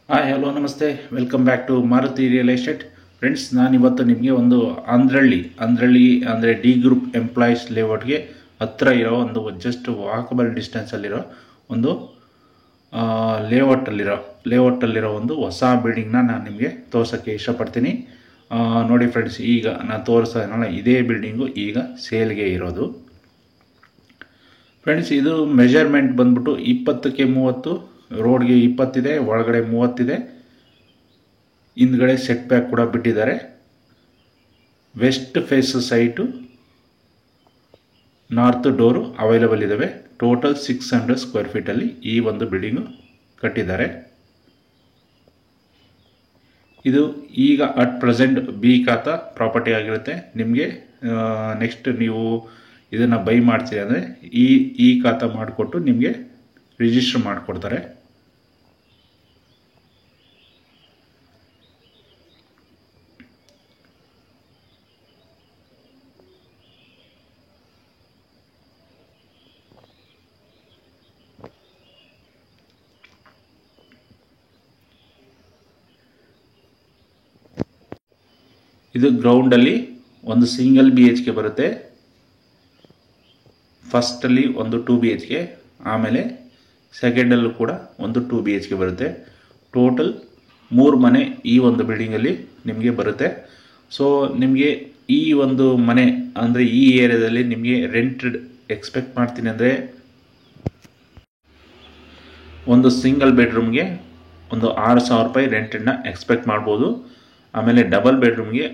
Hi hello ನಮಸ್ತೆ, welcome back to Maruti real estate. Friends, ನಾನಿವತ್ತು ನಿಮಗೆ ಒಂದು ಅಂದ್ರಳ್ಳಿ ಅಂದರೆ ಡಿ ಗ್ರೂಪ್ ಎಂಪ್ಲಾಯೀಸ್ ಲೇಔಟ್ಗೆ ಹತ್ತಿರ ಇರೋ ಒಂದು ಜಸ್ಟ್ ವಾಕಬಲ್ ಡಿಸ್ಟೆನ್ಸಲ್ಲಿರೋ ಒಂದು ಲೇಔಟಲ್ಲಿರೋ ಒಂದು ಹೊಸ ಬಿಲ್ಡಿಂಗ್ನ ನಾನು ನಿಮಗೆ ತೋರ್ಸೋಕ್ಕೆ ಇಷ್ಟಪಡ್ತೀನಿ. ನೋಡಿ ಫ್ರೆಂಡ್ಸ್, ಈಗ ನಾನು ತೋರಿಸೋದ್ರಲ್ಲ ಇದೇ ಬಿಲ್ಡಿಂಗು ಈಗ ಸೇಲ್ಗೆ ಇರೋದು. ಫ್ರೆಂಡ್ಸ್, ಇದು ಮೆಜರ್ಮೆಂಟ್ ಬಂದ್ಬಿಟ್ಟು 20ಕ್ಕೆ 30, ರೋಡ್ಗೆ 20 ಇದೆ, ಒಳಗಡೆ 30 ಇದೆ. ಹಿಂದ್ಗಡೆ ಸೆಟ್ ಬ್ಯಾಕ್ ಕೂಡ ಬಿಟ್ಟಿದ್ದಾರೆ. West face site, north door available total. ಟೋಟಲ್ 600 ಸ್ಕ್ವೇರ್ ಫೀಟಲ್ಲಿ ಈ ಒಂದು ಬಿಲ್ಡಿಂಗು ಕಟ್ಟಿದ್ದಾರೆ. ಇದು ಈಗ at present B khata property ಆಗಿರುತ್ತೆ. ನಿಮಗೆ ನೆಕ್ಸ್ಟ್ ನೀವು ಇದನ್ನು ಬೈ ಮಾಡ್ತೀರಿ ಅಂದರೆ ಈ ಖಾತಾ ಮಾಡಿಕೊಟ್ಟು ನಿಮಗೆ ರಿಜಿಸ್ಟರ್ ಮಾಡಿಕೊಡ್ತಾರೆ. ಇದು ಗ್ರೌಂಡಲ್ಲಿ ಒಂದು ಸಿಂಗಲ್ BHK ಬರುತ್ತೆ. ಫಸ್ಟಲ್ಲಿ ಒಂದು 2 BHK, ಆಮೇಲೆ ಸೆಕೆಂಡಲ್ಲೂ ಕೂಡ ಒಂದು 2 BHK ಬರುತ್ತೆ. ಟೋಟಲ್ 3 ಮನೆ ಈ ಒಂದು ಬಿಲ್ಡಿಂಗಲ್ಲಿ ನಿಮಗೆ ಬರುತ್ತೆ. ಸೊ ನಿಮಗೆ ಈ ಒಂದು ಮನೆ ಅಂದರೆ ಈ ಏರಿಯಾದಲ್ಲಿ ನಿಮಗೆ ರೆಂಟೆಡ್ ಎಕ್ಸ್ಪೆಕ್ಟ್ ಮಾಡ್ತೀನಿ ಅಂದರೆ ಒಂದು ಸಿಂಗಲ್ ಬೆಡ್ರೂಮ್ಗೆ ಒಂದು 6,000 ರೂಪಾಯಿ ರೆಂಟನ್ನ ಎಕ್ಸ್ಪೆಕ್ಟ್ ಮಾಡ್ಬೋದು. ಆಮೇಲೆ ಡಬಲ್ ಬೆಡ್ರೂಮ್ಗೆ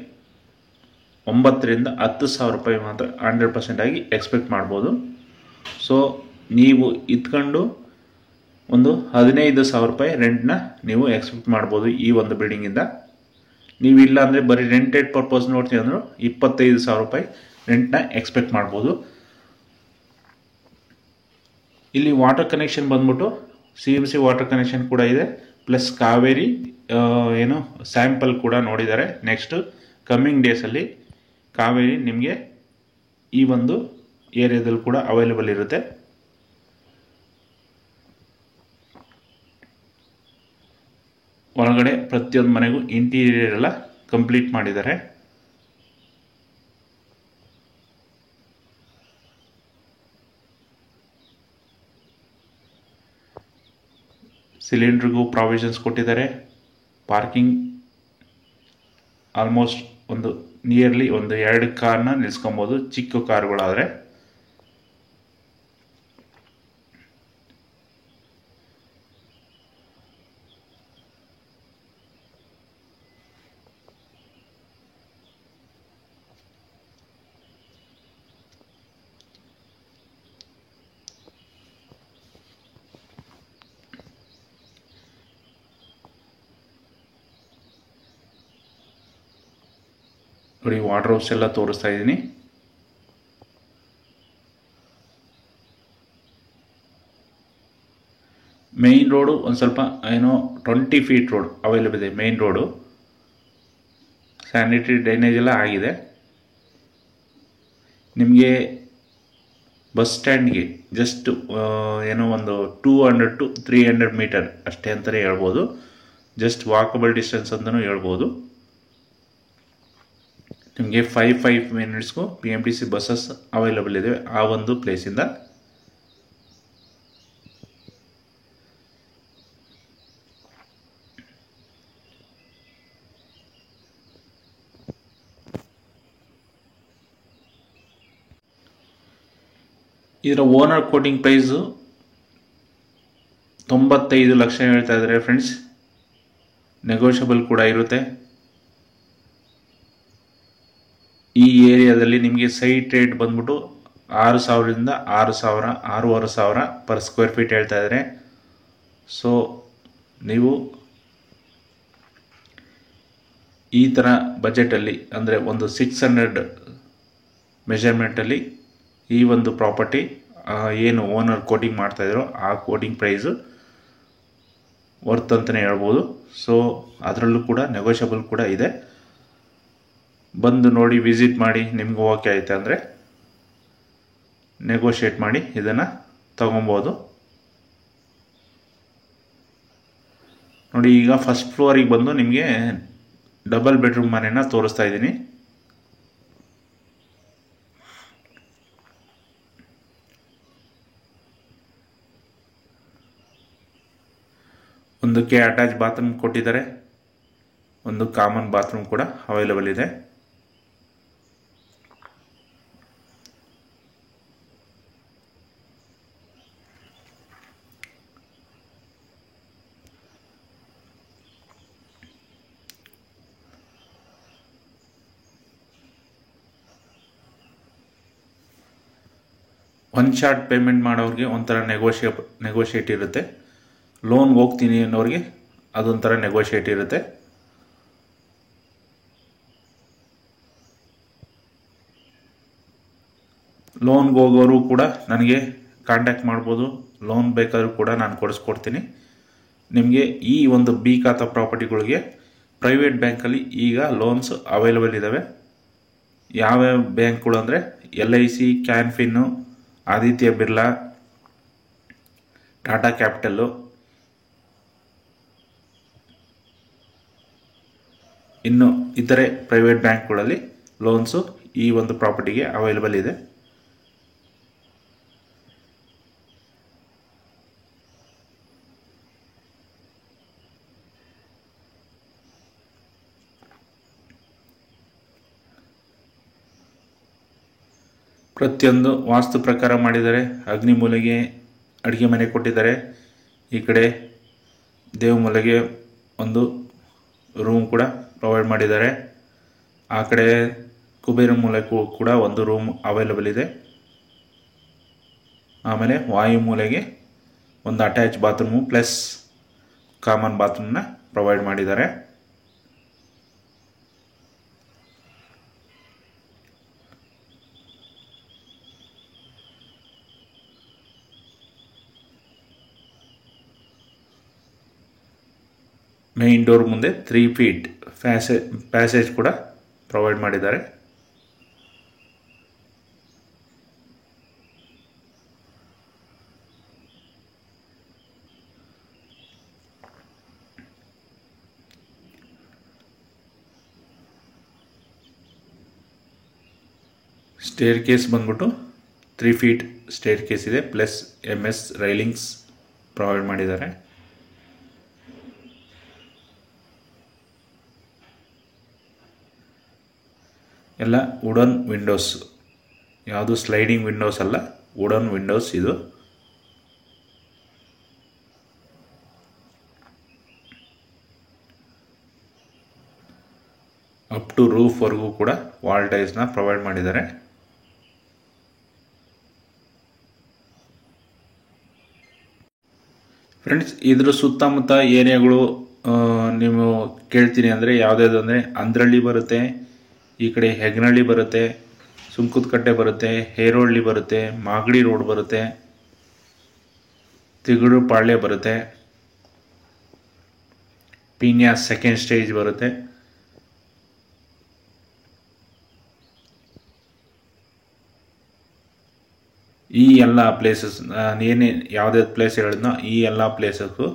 9,000ರಿಂದ 10,000 ರೂಪಾಯಿ ಮಾತ್ರ 100% ಆಗಿ ಎಕ್ಸ್ಪೆಕ್ಟ್ ಮಾಡ್ಬೋದು. ಸೊ ನೀವು ಇದ್ಕೊಂಡು ಒಂದು 15,000 ರೂಪಾಯಿ ರೆಂಟ್ನ ನೀವು ಎಕ್ಸ್ಪೆಕ್ಟ್ ಮಾಡ್ಬೋದು ಈ ಒಂದು ಬಿಲ್ಡಿಂಗಿಂದ. ನೀವು ಇಲ್ಲ ಅಂದರೆ ಬರೀ ರೆಂಟೆಡ್ ಪರ್ಪಸ್ ನೋಡ್ತೀವಿ ಅಂದರೂ 25,000 ರೂಪಾಯಿ ರೆಂಟ್ನ ಎಕ್ಸ್ಪೆಕ್ಟ್ ಮಾಡ್ಬೋದು. ಇಲ್ಲಿ ವಾಟರ್ ಕನೆಕ್ಷನ್ ಬಂದ್ಬಿಟ್ಟು CMC ವಾಟರ್ ಕನೆಕ್ಷನ್ ಕೂಡ ಇದೆ, ಪ್ಲಸ್ ಕಾವೇರಿ ಸ್ಯಾಂಪಲ್ ಕೂಡ ನೋಡಿದ್ದಾರೆ. ನೆಕ್ಸ್ಟ್ ಕಮ್ಮಿಂಗ್ ಡೇಸಲ್ಲಿ ಕಾವೇರಿ ನಿಮಗೆ ಈ ಒಂದು ಏರಿಯಾದಲ್ಲಿ ಕೂಡ ಅವೈಲೇಬಲ್ ಇರುತ್ತೆ. ಒಳಗಡೆ ಪ್ರತಿಯೊಂದು ಮನೆಗೂ ಇಂಟೀರಿಯರ್ ಎಲ್ಲ ಕಂಪ್ಲೀಟ್ ಮಾಡಿದ್ದಾರೆ. ಸಿಲಿಂಡ್ರಿಗೂ ಪ್ರಾವಿಷನ್ಸ್ ಕೊಟ್ಟಿದ್ದಾರೆ. ಪಾರ್ಕಿಂಗ್ ಆಲ್ಮೋಸ್ಟ್ ಒಂದು ನಿಯರ್ಲಿ ಒಂದು 2 ಕಾರ್ನ ನಿಲ್ಸ್ಕೊಬೋದು, ಚಿಕ್ಕ ಕಾರುಗಳಾದರೆ. ನೋಡಿ, ವಾಟರ್ ಹೌಸ್ ಎಲ್ಲ ತೋರಿಸ್ತಾ ಇದ್ದೀನಿ. ಮೇನ್ ರೋಡು ಒಂದು ಸ್ವಲ್ಪ 20 ಫೀಟ್ ರೋಡ್ ಅವೈಲೇಬಲ್ ಇದೆ. ಮೇನ್ ರೋಡು ಸ್ಯಾನಿಟರಿ ಡ್ರೈನೇಜ್ ಎಲ್ಲ ಆಗಿದೆ. ನಿಮಗೆ ಬಸ್ ಸ್ಟ್ಯಾಂಡ್ಗೆ ಜಸ್ಟ್ ಒಂದು 200 to 300 ಮೀಟರ್ ಅಷ್ಟೇ ಅಂತಲೇ ಹೇಳ್ಬೋದು. ಜಸ್ಟ್ ವಾಕಬಲ್ ಡಿಸ್ಟೆನ್ಸ್ ಅಂತಲೂ ಹೇಳ್ಬೋದು. ನಿಮಗೆ 5 ಮಿನಿಟ್ಸ್ಗೂ PMTC ಬಸ್ಸಸ್ ಅವೈಲಬಲ್ ಇದೆ ಆ ಒಂದು ಪ್ಲೇಸಿಂದ. ಇದರ ಓನರ್ ಕೋಟಿಂಗ್ ಪ್ರೈಸು 95 ಲಕ್ಷ ಹೇಳ್ತಾ ಇದ್ದಾರೆ ಫ್ರೆಂಡ್ಸ್. ನೆಗೋಷಿಯಬಲ್ ಕೂಡ ಇರುತ್ತೆ. ಈ ಏರಿಯಾದಲ್ಲಿ ನಿಮಗೆ ಸೈಟ್ ರೇಟ್ ಬಂದ್ಬಿಟ್ಟು 6,000ರಿಂದ 6,000 ಪರ್ ಸ್ಕ್ವೇರ್ ಫೀಟ್ ಹೇಳ್ತಾ ಇದ್ದಾರೆ. ಸೊ ನೀವು ಈ ಥರ ಬಜೆಟಲ್ಲಿ ಅಂದರೆ ಒಂದು 600 ಮೆಜರ್ಮೆಂಟಲ್ಲಿ ಈ ಒಂದು ಪ್ರಾಪರ್ಟಿ ಏನು ಓನರ್ ಕೋಟಿಂಗ್ ಮಾಡ್ತಾಯಿದ್ರು ಆ ಕೋಟಿಂಗ್ ಪ್ರೈಸು ವರ್ತ್ ಅಂತಲೇ ಹೇಳ್ಬೋದು. ಸೊ ಅದರಲ್ಲೂ ಕೂಡ ನೆಗೋಷಿಯಬಲ್ ಕೂಡ ಇದೆ. ಬಂದು ನೋಡಿ, ವಿಸಿಟ್ ಮಾಡಿ, ನಿಮ್ಗೆ ಓಕೆ ಆಯ್ತು ಅಂದರೆ ನೆಗೋಷಿಯೇಟ್ ಮಾಡಿ ಇದನ್ನು ತಗೊಬೋದು. ನೋಡಿ, ಈಗ ಫಸ್ಟ್ ಫ್ಲೋರಿಗೆ ಬಂದು ನಿಮಗೆ ಡಬಲ್ ಬೆಡ್ರೂಮ್ ಮನೆನ ತೋರಿಸ್ತಾ ಇದ್ದೀನಿ. ಒಂದಕ್ಕೆ ಅಟ್ಯಾಚ್ ಬಾತ್ರೂಮ್ ಕೊಟ್ಟಿದ್ದಾರೆ, ಒಂದು ಕಾಮನ್ ಬಾತ್ರೂಮ್ ಕೂಡ ಅವೈಲೇಬಲ್ ಇದೆ. ಒನ್ ಶಾರ್ಟ್ ಪೇಮೆಂಟ್ ಮಾಡೋರಿಗೆ ಒಂಥರ ನೆಗೋಷಿಯೇಟ್ ಇರುತ್ತೆ. ಲೋನ್ಗೆ ಹೋಗ್ತೀನಿ ಅನ್ನೋರಿಗೆ ಅದೊಂಥರ ನೆಗೋಷಿಯೇಟ್ ಇರುತ್ತೆ. ಲೋನ್ಗೆ ಹೋಗೋರು ಕೂಡ ನನಗೆ ಕಾಂಟ್ಯಾಕ್ಟ್ ಮಾಡ್ಬೋದು. ಲೋನ್ ಬೇಕಾದರೂ ಕೂಡ ನಾನು ಕೊಡಿಸ್ಕೊಡ್ತೀನಿ ನಿಮಗೆ. ಈ ಒಂದು ಬಿ ಖಾತಾ ಪ್ರಾಪರ್ಟಿಗಳಿಗೆ ಪ್ರೈವೇಟ್ ಬ್ಯಾಂಕಲ್ಲಿ ಈಗ ಲೋನ್ಸ್ ಅವೈಲೇಬಲ್ ಇದ್ದಾವೆ. ಯಾವ್ಯಾವ ಬ್ಯಾಂಕ್ಗಳು ಅಂದರೆ LIC, ಕ್ಯಾನ್ಫಿನ್ನು, ಆದಿತ್ಯ ಬಿರ್ಲಾ, ಟಾಟಾ ಕ್ಯಾಪಿಟಲ್ಲು, ಇನ್ನು ಇತರೆ ಪ್ರೈವೇಟ್ ಬ್ಯಾಂಕ್ಗಳಲ್ಲಿ ಲೋನ್ಸು ಈ ಒಂದು ಪ್ರಾಪರ್ಟಿಗೆ ಅವೈಲೇಬಲ್ ಇದೆ. ಪ್ರತಿಯೊಂದು ವಾಸ್ತು ಪ್ರಕಾರ ಮಾಡಿದ್ದಾರೆ. ಅಗ್ನಿ ಮೂಲೆಗೆ ಅಡುಗೆ ಮನೆ ಕೊಟ್ಟಿದ್ದಾರೆ. ಈ ಕಡೆ ದೇವ ಮೂಲೆಗೆ ಒಂದು ರೂಮ್ ಕೂಡ ಪ್ರೊವೈಡ್ ಮಾಡಿದ್ದಾರೆ. ಆ ಕಡೆ ಕುಬೇರ ಮೂಲೆಗೂ ಕೂಡ ಒಂದು ರೂಮ್ ಅವೈಲೇಬಲ್ ಇದೆ. ಆಮೇಲೆ ವಾಯು ಮೂಲೆಗೆ ಒಂದು ಅಟ್ಯಾಚ್ ಬಾತ್ರೂಮು ಪ್ಲಸ್ ಕಾಮನ್ ಬಾತ್ರೂಮ್ನ ಪ್ರೊವೈಡ್ ಮಾಡಿದ್ದಾರೆ. ಮೇನ್ ಡೋರ್ ಮುಂದೆ 3 ಫೀಟ್ ಪ್ಯಾಸೇಜ್ ಕೂಡ ಪ್ರೊವೈಡ್ ಮಾಡಿದ್ದಾರೆ. ಸ್ಟೇರ್ ಕೇಸ್ ಬಂದ್ಬಿಟ್ಟು 3 ಫೀಟ್ ಸ್ಟೇರ್ ಕೇಸ್ ಇದೆ, ಪ್ಲಸ್ MS ರೈಲಿಂಗ್ಸ್ ಪ್ರೊವೈಡ್ ಮಾಡಿದ್ದಾರೆ. ಎಲ್ಲ ವುಡನ್ ವಿಂಡೋಸ್, ಯಾವುದು ಸ್ಲೈಡಿಂಗ್ ವಿಂಡೋಸ್ ಅಲ್ಲ, ವುಡನ್ ವಿಂಡೋಸ್ ಇದು. ಅಪ್ ಟು ರೂಫ್ವರೆಗೂ ಕೂಡ ವಾಲ್ ಟೈಲ್ಸ್ನ ಪ್ರೊವೈಡ್ ಮಾಡಿದ್ದಾರೆ. ಫ್ರೆಂಡ್ಸ್, ಇದ್ರ ಸುತ್ತಮುತ್ತ ಏರಿಯಾಗಳು ನೀವು ಕೇಳ್ತೀನಿ ಅಂದರೆ ಯಾವುದ್ಯಾವುದಂದರೆ ಅಂದ್ರಳ್ಳಿ ಬರುತ್ತೆ, ಈ ಕಡೆ ಹೆಗ್ನಳ್ಳಿ ಬರುತ್ತೆ, ಸುಂಕದಕಟ್ಟೆ ಬರುತ್ತೆ, ಹೇರೋಳ್ಳಿ ಬರುತ್ತೆ, ಮಾಗಡಿ ರೋಡ್ ಬರುತ್ತೆ, ತಿಗಡು ಪಾಳ್ಯ ಬರುತ್ತೆ, ಪೀಣ್ಯ ಸೆಕೆಂಡ್ ಸ್ಟೇಜ್ ಬರುತ್ತೆ. ಈ ಎಲ್ಲ ಪ್ಲೇಸಸ್ ಏನೇ ಯಾವುದೇ ಪ್ಲೇಸ್ ಹೇಳಿದ್ನೋ ಈ ಎಲ್ಲ ಪ್ಲೇಸಸ್ಗೂ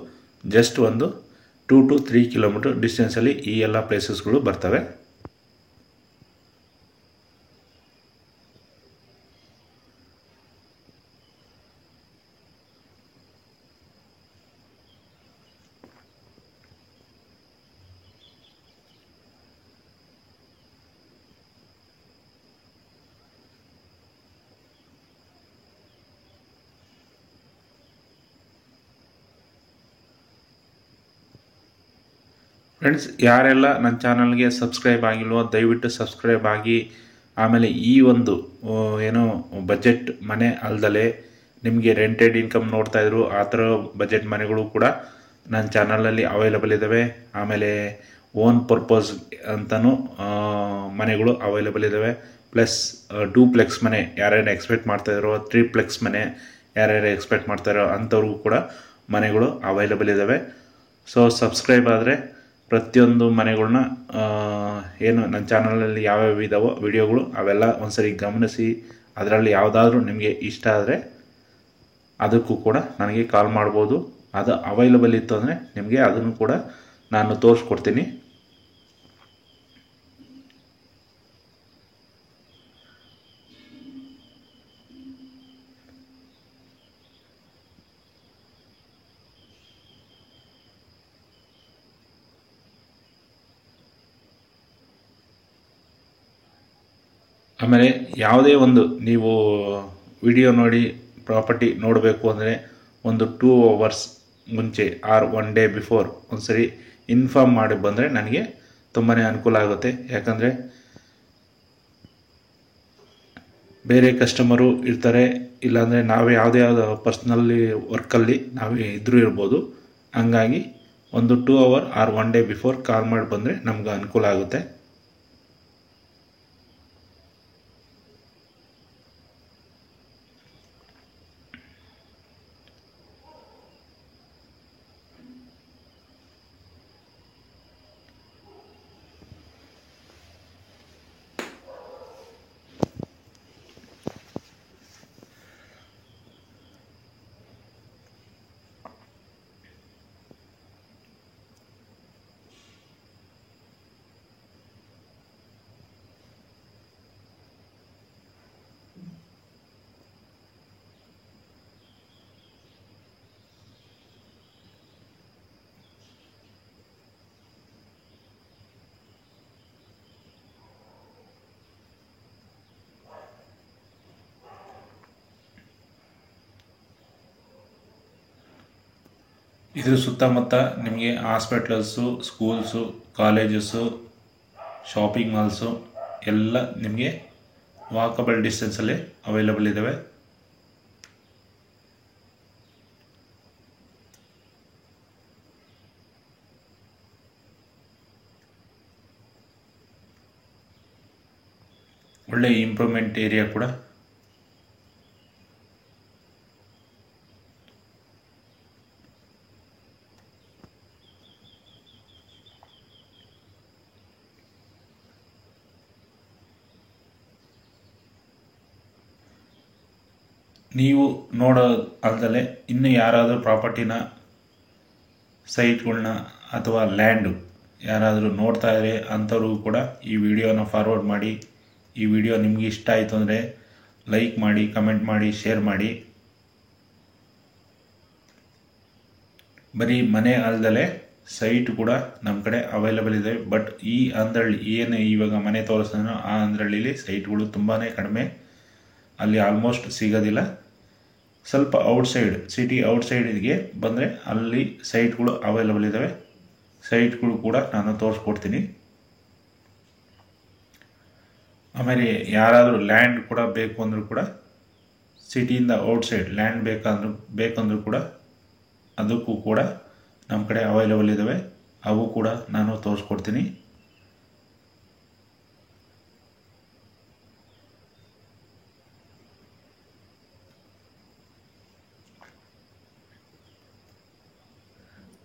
ಜಸ್ಟ್ ಒಂದು 2 to 3 ಕಿಲೋಮೀಟರ್ ಡಿಸ್ಟೆನ್ಸಲ್ಲಿ ಈ ಎಲ್ಲ ಪ್ಲೇಸಸ್ಗಳು ಬರ್ತವೆ. ಫ್ರೆಂಡ್ಸ್, ಯಾರೆಲ್ಲ ನನ್ನ ಚಾನಲ್ಗೆ ಸಬ್ಸ್ಕ್ರೈಬ್ ಆಗಿಲ್ವೋ ದಯವಿಟ್ಟು ಸಬ್ಸ್ಕ್ರೈಬ್ ಆಗಿ. ಆಮೇಲೆ ಈ ಒಂದು ಏನೋ ಬಜೆಟ್ ಮನೆ ಅಲ್ದಲೆ ನಿಮಗೆ ರೆಂಟೆಡ್ ಇನ್ಕಮ್ ನೋಡ್ತಾ ಇದ್ರು ಆ ಥರ ಬಜೆಟ್ ಮನೆಗಳು ಕೂಡ ನನ್ನ ಚಾನಲಲ್ಲಿ ಅವೈಲೇಬಲ್ ಇದ್ದಾವೆ. ಆಮೇಲೆ ಓನ್ ಪರ್ಪಸ್ ಅಂತಲೂ ಮನೆಗಳು ಅವೈಲೇಬಲ್ ಇದ್ದಾವೆ. ಪ್ಲಸ್ 2ಪ್ಲೆಕ್ಸ್ ಮನೆ ಯಾರ್ಯಾರು ಎಕ್ಸ್ಪೆಕ್ಟ್ ಮಾಡ್ತಾಯಿರೋ, 3ಪ್ಲೆಕ್ಸ್ ಮನೆ ಯಾರ್ಯಾರು ಎಕ್ಸ್ಪೆಕ್ಟ್ ಮಾಡ್ತಾಯಿರೋ ಅಂಥವ್ರಿಗೂ ಕೂಡ ಮನೆಗಳು ಅವೈಲೇಬಲ್ ಇದ್ದಾವೆ. ಸೊ ಸಬ್ಸ್ಕ್ರೈಬ್ ಆದರೆ ಪ್ರತಿಯೊಂದು ಮನೆಗಳನ್ನ ಏನು ನನ್ನ ಚಾನಲಲ್ಲಿ ಯಾವ್ಯಾವ ಇದ್ದಾವೋ ವಿಡಿಯೋಗಳು ಅವೆಲ್ಲ ಒಂದ್ಸರಿ ಗಮನಿಸಿ, ಅದರಲ್ಲಿ ಯಾವುದಾದ್ರೂ ನಿಮಗೆ ಇಷ್ಟ ಆದರೆ ಅದಕ್ಕೂ ಕೂಡ ನನಗೆ ಕಾಲ್ ಮಾಡ್ಬೋದು. ಅದು ಅವೈಲಬಲ್ ಇತ್ತು ಅಂದರೆ ನಿಮಗೆ ಅದನ್ನು ಕೂಡ ನಾನು ತೋರಿಸ್ಕೊಡ್ತೀನಿ. ಆಮೇಲೆ ಯಾವುದೇ ಒಂದು ನೀವು ವಿಡಿಯೋ ನೋಡಿ ಪ್ರಾಪರ್ಟಿ ನೋಡಬೇಕು ಅಂದರೆ ಒಂದು 2 hours ಮುಂಚೆ ಆರ್ 1 day ಬಿಫೋರ್ ಒಂದ್ಸರಿ ಇನ್ಫಾರ್ಮ್ ಮಾಡಿ ಬಂದರೆ ನನಗೆ ತುಂಬಾ ಅನುಕೂಲ ಆಗುತ್ತೆ. ಯಾಕಂದರೆ ಬೇರೆ ಕಸ್ಟಮರು ಇರ್ತಾರೆ, ಇಲ್ಲಾಂದರೆ ನಾವೇ ಯಾವುದೇ ಪರ್ಸ್ನಲ್ಲಿ ವರ್ಕಲ್ಲಿ ನಾವೇ ಇದ್ರೂ ಇರ್ಬೋದು. ಹಂಗಾಗಿ ಒಂದು 2 hour ಆರ್ 1 day ಬಿಫೋರ್ ಕಾಲ್ ಮಾಡಿ ಬಂದರೆ ನಮ್ಗೆ ಅನುಕೂಲ ಆಗುತ್ತೆ. ಇದ್ರ ಸುತ್ತಮುತ್ತ ನಿಮಗೆ hospitals, schools, colleges, shopping malls ಎಲ್ಲ ನಿಮಗೆ ವಾಕಬಲ್ ಡಿಸ್ಟೆನ್ಸಲ್ಲಿ ಅವೈಲಬಲ್ ಇದ್ದಾವೆ. ಒಳ್ಳೆ ಇಂಪ್ರೂವ್ಮೆಂಟ್ ಏರಿಯಾ ಕೂಡ. ನೀವು ನೋಡೋ ಅಲ್ಲದೆ ಇನ್ನು ಯಾರಾದರೂ ಪ್ರಾಪರ್ಟಿನ, ಸೈಟ್ಗಳನ್ನ ಅಥವಾ ಲ್ಯಾಂಡು ಯಾರಾದರೂ ನೋಡ್ತಾ ಇದ್ರೆ ಅಂಥವ್ರಿಗೂ ಕೂಡ ಈ ವಿಡಿಯೋನ ಫಾರ್ವರ್ಡ್ ಮಾಡಿ. ಈ ವಿಡಿಯೋ ನಿಮಗೆ ಇಷ್ಟ ಆಯಿತು ಅಂದರೆ ಲೈಕ್ ಮಾಡಿ, ಕಮೆಂಟ್ ಮಾಡಿ, ಶೇರ್ ಮಾಡಿ. ಬರೀ ಮನೆ ಅಲ್ಲದೆ ಸೈಟ್ ಕೂಡ ನಮ್ಮ ಕಡೆ ಅವೈಲಬಲ್ ಇದೆ. ಬಟ್ ಈ ಅಂದ್ರಳ್ಳಿ ಏನು ಇವಾಗ ಮನೆ ತೋರಿಸ್ತಾನೋ ಆ ಅಂದ್ರಳ್ಳಿಲಿ ಸೈಟ್ಗಳು ತುಂಬಾ ಕಡಿಮೆ, ಅಲ್ಲಿ ಆಲ್ಮೋಸ್ಟ್ ಸಿಗೋದಿಲ್ಲ. ಸ್ವಲ್ಪ ಔಟ್ಸೈಡ್, ಸಿಟಿ ಔಟ್ಸೈಡ್ಗೆ ಬಂದರೆ ಅಲ್ಲಿ ಸೈಟ್ಗಳು ಅವೈಲಬಲ್ ಇದ್ದಾವೆ. ಸೈಟ್ಗಳು ಕೂಡ ನಾನು ತೋರಿಸ್ಕೊಡ್ತೀನಿ. ಆಮೇಲೆ ಯಾರಾದರೂ ಲ್ಯಾಂಡ್ ಕೂಡ ಬೇಕು ಅಂದರೂ ಕೂಡ, ಸಿಟಿಯಿಂದ ಔಟ್ಸೈಡ್ ಲ್ಯಾಂಡ್ ಬೇಕಂದ್ರೂ ಕೂಡ ಅದಕ್ಕೂ ಕೂಡ ನಮ್ಮ ಕಡೆ ಅವೈಲಬಲ್ ಇದ್ದಾವೆ. ಅವು ಕೂಡ ನಾನು ತೋರಿಸ್ಕೊಡ್ತೀನಿ.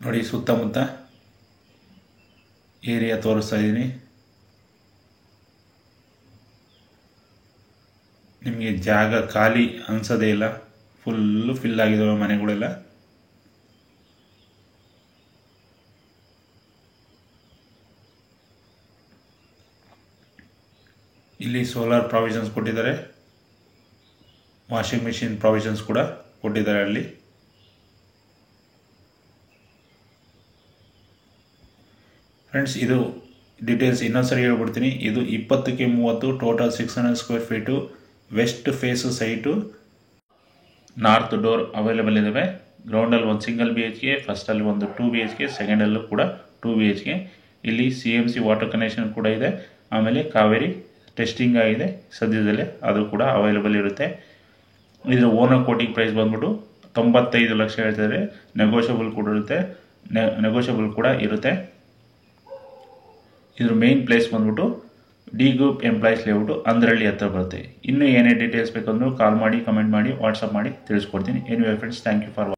ನೋಡಿ, ಸುತ್ತಮುತ್ತ ಏರಿಯಾ ತೋರಿಸ್ತಾ ಇದ್ದೀನಿ. ನಿಮಗೆ ಜಾಗ ಖಾಲಿ ಅನ್ಸೋದೇ ಇಲ್ಲ, ಫುಲ್ಲು ಫಿಲ್ ಆಗಿದ್ದಾವೆ ಮನೆಗಳೆಲ್ಲ. ಇಲ್ಲಿ ಸೋಲಾರ್ ಪ್ರಾವಿಷನ್ಸ್ ಕೊಟ್ಟಿದ್ದಾರೆ, ವಾಷಿಂಗ್ ಮಿಷಿನ್ ಪ್ರಾವಿಷನ್ಸ್ ಕೂಡ ಕೊಟ್ಟಿದ್ದಾರೆ ಅಲ್ಲಿ. ಫ್ರೆಂಡ್ಸ್, ಇದು ಡೀಟೇಲ್ಸ್ ಇನ್ನೊಂದ್ಸರಿ ಹೇಳ್ಬಿಡ್ತೀನಿ. ಇದು 20ಕ್ಕೆ 30 total 600 square feet west face site, north door available ಇದ್ದಾವೆ. ಗ್ರೌಂಡಲ್ಲಿ ಒಂದು ಸಿಂಗಲ್ BHK, ಫಸ್ಟಲ್ಲಿ ಒಂದು 2 BHK, ಸೆಕೆಂಡಲ್ಲೂ ಕೂಡ 2 BHK. ಇಲ್ಲಿ CMC ವಾಟರ್ ಕನೆಕ್ಷನ್ ಕೂಡ ಇದೆ. ಆಮೇಲೆ ಕಾವೇರಿ ಟೆಸ್ಟಿಂಗ್ ಆಗಿದೆ ಸದ್ಯದಲ್ಲೇ, ಅದು ಕೂಡ ಅವೈಲೇಬಲ್ ಇರುತ್ತೆ. ಇದರ ಓನರ್ ಕೋಟಿಂಗ್ ಪ್ರೈಸ್ ಬಂದ್ಬಿಟ್ಟು 95 ಲಕ್ಷ ಹೇಳ್ತಾರೆ. ನೆಗೋಷಿಯಬಲ್ ಕೂಡ ಇರುತ್ತೆ. ಇದ್ರ ಮೇನ್ ಪ್ಲೇಸ್ ಬಂದ್ಬಿಟ್ಟು D group employees layout Andrahalli ಹತ್ರ ಬರುತ್ತೆ. ಇನ್ನೂ ಏನೇ ಡೀಟೇಲ್ಸ್ ಬೇಕಂದ್ರೂ ಕಾಲ್ ಮಾಡಿ, ಕಮೆಂಟ್ ಮಾಡಿ, ವಾಟ್ಸಪ್ ಮಾಡಿ ತಿಳಿಸ್ಕೊಡ್ತೀನಿ. Anyway friends, thank you for